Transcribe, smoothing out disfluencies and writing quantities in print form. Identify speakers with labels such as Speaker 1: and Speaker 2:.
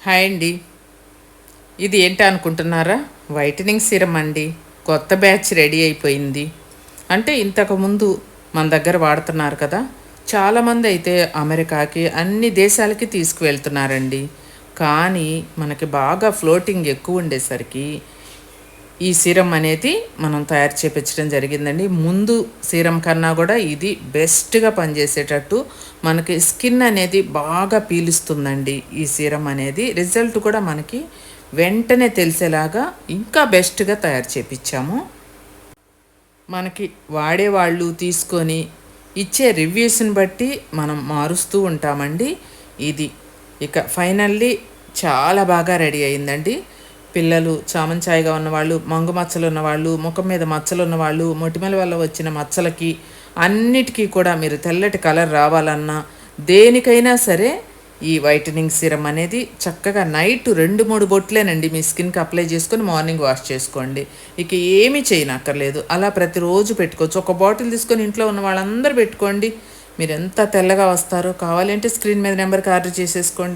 Speaker 1: Hi అండి. ఇది ఏంటి అనుకుంటున్నారా? వైటనింగ్ సీరం అండి. కొత్త బ్యాచ్ రెడీ అయిపోయింది. అంటే ఇంతకుముందు మన దగ్గర వాడుతున్నారు కదా, చాలామంది అయితే అమెరికాకి అన్ని దేశాలకి తీసుకువెళ్తున్నారండి. కానీ మనకి బాగా ఫ్లోటింగ్ ఎక్కువ ఉండేసరికి ఈ సీరం అనేది మనం తయారు చేపించడం జరిగిందండి. ముందు సీరం కన్నా కూడా ఇది బెస్ట్గా పనిచేసేటట్టు మనకి స్కిన్ అనేది బాగా పీలుస్తుందండి. ఈ సీరం అనేది రిజల్ట్ కూడా మనకి వెంటనే తెలిసేలాగా ఇంకా బెస్ట్గా తయారు చేపించాము. మనకి వాడేవాళ్ళు తీసుకొని ఇచ్చే రివ్యూస్ని బట్టి మనం మారుస్తూ ఉంటామండి. ఇది ఇక ఫైనల్లీ చాలా బాగా రెడీ అయిందండి. పిల్లలు చామంచాయిగా ఉన్నవాళ్ళు, మంగు మచ్చలు ఉన్నవాళ్ళు, ముఖం మీద మచ్చలు ఉన్నవాళ్ళు, మొటిమల వల్ల వచ్చిన మచ్చలకి అన్నిటికీ కూడా మీరు తెల్లటి కలర్ రావాలన్నా దేనికైనా సరే ఈ వైటనింగ్ సీరం అనేది చక్కగా నైట్ 2-3 బొట్లేనండి మీ స్కిన్కి అప్లై చేసుకొని మార్నింగ్ వాష్ చేసుకోండి. ఇక ఏమీ చేయనక్కర్లేదు. అలా ప్రతిరోజు పెట్టుకోవచ్చు. ఒక బాటిల్ తీసుకొని ఇంట్లో ఉన్న వాళ్ళందరూ పెట్టుకోండి. మీరు ఎంత తెల్లగా వస్తారో. కావాలంటే స్క్రీన్ మీద నెంబర్కి ఆర్డర్ చేసేసుకోండి.